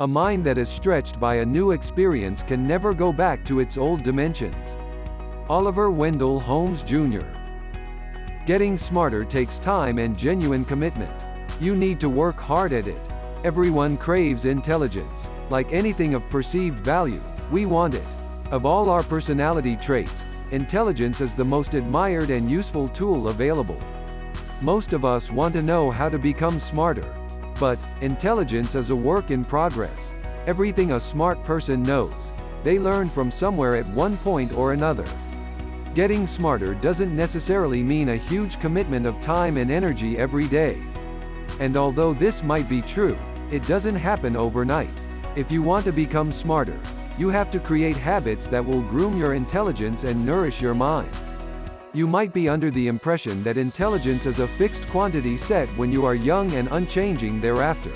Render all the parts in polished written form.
A mind that is stretched by a new experience can never go back to its old dimensions. Oliver Wendell Holmes Jr. Getting smarter takes time and genuine commitment. You need to work hard at it. Everyone craves intelligence. Like anything of perceived value, we want it. Of all our personality traits, intelligence is the most admired and useful tool available. Most of us want to know how to become smarter. But intelligence is a work in progress. Everything a smart person knows, they learned from somewhere at one point or another. Getting smarter doesn't necessarily mean a huge commitment of time and energy every day. And although this might be true, it doesn't happen overnight. If you want to become smarter, you have to create habits that will groom your intelligence and nourish your mind. You might be under the impression that intelligence is a fixed quantity set when you are young and unchanging thereafter.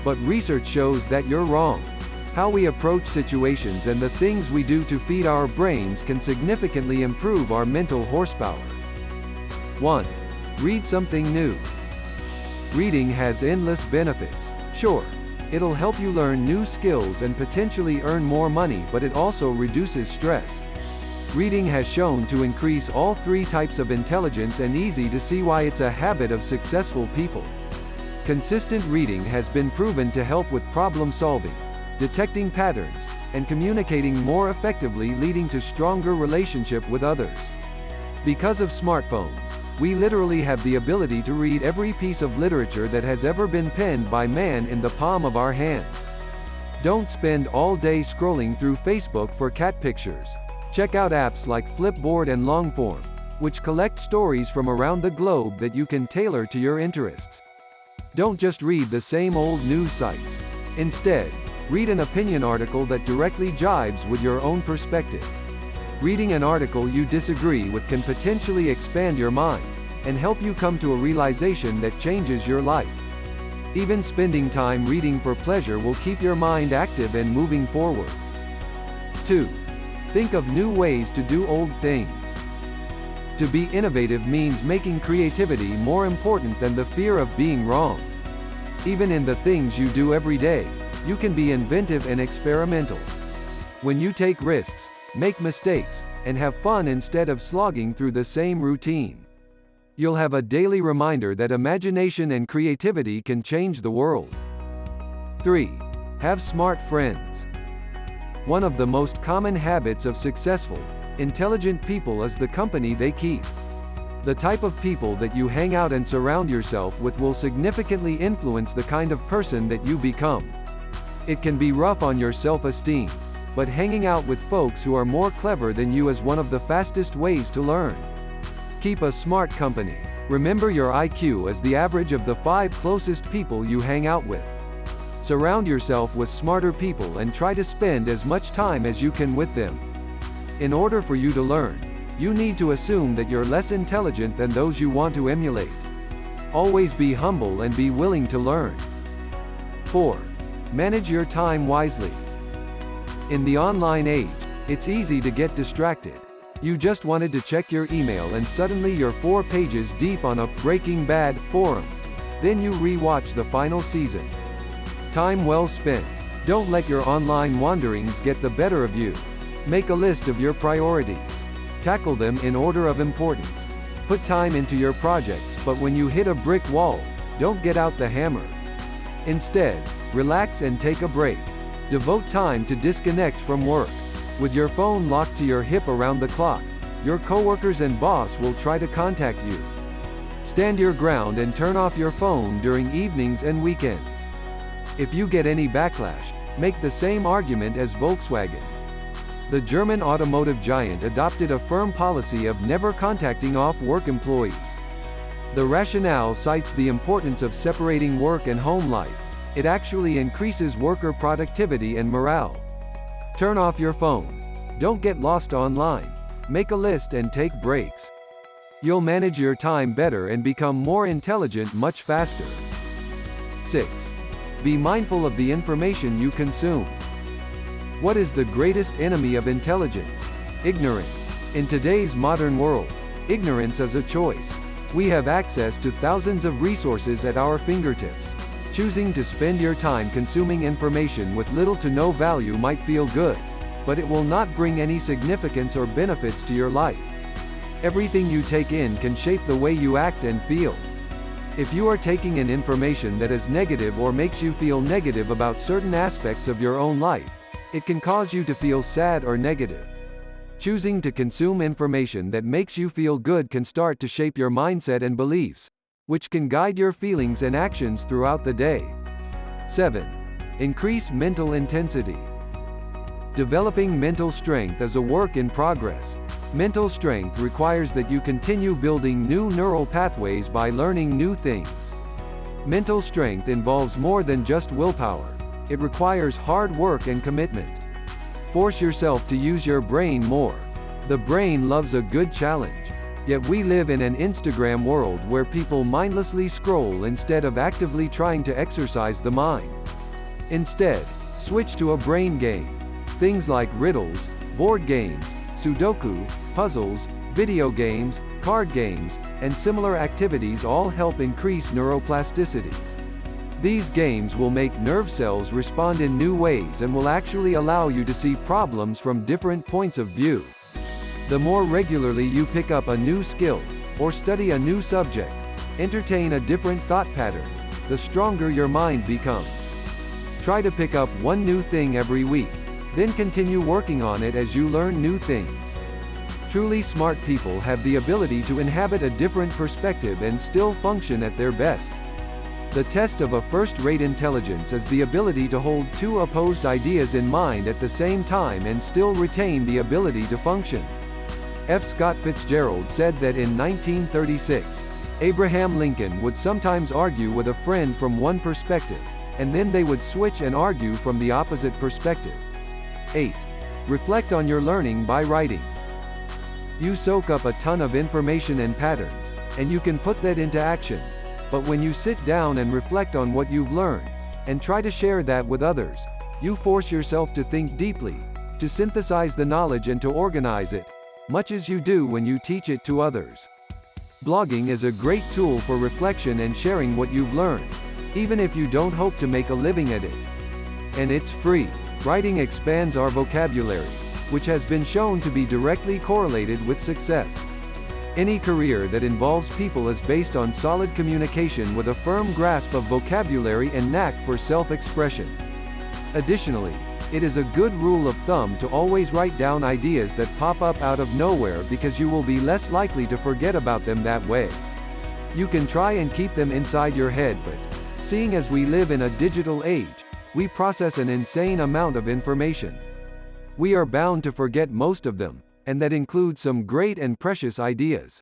But research shows that you're wrong. How we approach situations and the things we do to feed our brains can significantly improve our mental horsepower. 1. Read something new. Reading has endless benefits. Sure, it'll help you learn new skills and potentially earn more money, but it also reduces stress. Reading has shown to increase all three types of intelligence, and easy to see why it's a habit of successful people. Consistent reading has been proven to help with problem solving, detecting patterns, and communicating more effectively, leading to stronger relationship with others. Because of smartphones, we literally have the ability to read every piece of literature that has ever been penned by man in the palm of our hands. Don't spend all day scrolling through Facebook for cat pictures. Check out apps like Flipboard and Longform, which collect stories from around the globe that you can tailor to your interests. Don't just read the same old news sites. Instead, read an opinion article that directly jibes with your own perspective. Reading an article you disagree with can potentially expand your mind and help you come to a realization that changes your life. Even spending time reading for pleasure will keep your mind active and moving forward. 2. Think of new ways to do old things. To be innovative means making creativity more important than the fear of being wrong. Even in the things you do every day, you can be inventive and experimental. When you take risks, make mistakes, and have fun instead of slogging through the same routine, you'll have a daily reminder that imagination and creativity can change the world. 3. Have smart friends. One of the most common habits of successful, intelligent people is the company they keep. The type of people that you hang out and surround yourself with will significantly influence the kind of person that you become. It can be rough on your self-esteem, but hanging out with folks who are more clever than you is one of the fastest ways to learn. Keep a smart company. Remember, your IQ is the average of the 5 closest people you hang out with. Surround yourself with smarter people and try to spend as much time as you can with them. In order for you to learn, you need to assume that you're less intelligent than those you want to emulate. Always be humble and be willing to learn. 4. Manage your time wisely. In the online age, it's easy to get distracted. You just wanted to check your email and suddenly you're 4 pages deep on a Breaking Bad forum. Then you re-watch the final season. Time well spent. Don't let your online wanderings get the better of you. Make a list of your priorities. Tackle them in order of importance. Put time into your projects, but when you hit a brick wall, don't get out the hammer. Instead, relax and take a break. Devote time to disconnect from work. With your phone locked to your hip around the clock, your coworkers and boss will try to contact you. Stand your ground and turn off your phone during evenings and weekends. If you get any backlash, make the same argument as Volkswagen. The German automotive giant adopted a firm policy of never contacting off-work employees. The rationale cites the importance of separating work and home life. It actually increases worker productivity and morale. Turn off your phone. Don't get lost online. Make a list and take breaks. You'll manage your time better and become more intelligent much faster. 6. Be mindful of the information you consume. What is the greatest enemy of intelligence? Ignorance. In today's modern world, ignorance is a choice. We have access to thousands of resources at our fingertips. Choosing to spend your time consuming information with little to no value might feel good, but it will not bring any significance or benefits to your life. Everything you take in can shape the way you act and feel. If you are taking in information that is negative or makes you feel negative about certain aspects of your own life, it can cause you to feel sad or negative. Choosing to consume information that makes you feel good can start to shape your mindset and beliefs, which can guide your feelings and actions throughout the day. 7. Increase mental intensity. Developing mental strength is a work in progress. Mental strength requires that you continue building new neural pathways by learning new things. Mental strength involves more than just willpower. It requires hard work and commitment. Force yourself to use your brain more. The brain loves a good challenge. Yet we live in an Instagram world where people mindlessly scroll instead of actively trying to exercise the mind. Instead, switch to a brain game. Things like riddles, board games, Sudoku, puzzles, video games, card games, and similar activities all help increase neuroplasticity. These games will make nerve cells respond in new ways and will actually allow you to see problems from different points of view. The more regularly you pick up a new skill, or study a new subject, entertain a different thought pattern, the stronger your mind becomes. Try to pick up one new thing every week, then continue working on it as you learn new things. Truly smart people have the ability to inhabit a different perspective and still function at their best. The test of a first-rate intelligence is the ability to hold two opposed ideas in mind at the same time and still retain the ability to function. F. Scott Fitzgerald said that in 1936, Abraham Lincoln would sometimes argue with a friend from one perspective, and then they would switch and argue from the opposite perspective. 8. Reflect on your learning by writing. You soak up a ton of information and patterns, and you can put that into action. But when you sit down and reflect on what you've learned, and try to share that with others, you force yourself to think deeply, to synthesize the knowledge and to organize it, much as you do when you teach it to others. Blogging is a great tool for reflection and sharing what you've learned, even if you don't hope to make a living at it. And it's free. Writing expands our vocabulary, which has been shown to be directly correlated with success. Any career that involves people is based on solid communication with a firm grasp of vocabulary and knack for self-expression. Additionally, it is a good rule of thumb to always write down ideas that pop up out of nowhere because you will be less likely to forget about them that way. You can try and keep them inside your head, but seeing as we live in a digital age, we process an insane amount of information. We are bound to forget most of them, and that includes some great and precious ideas.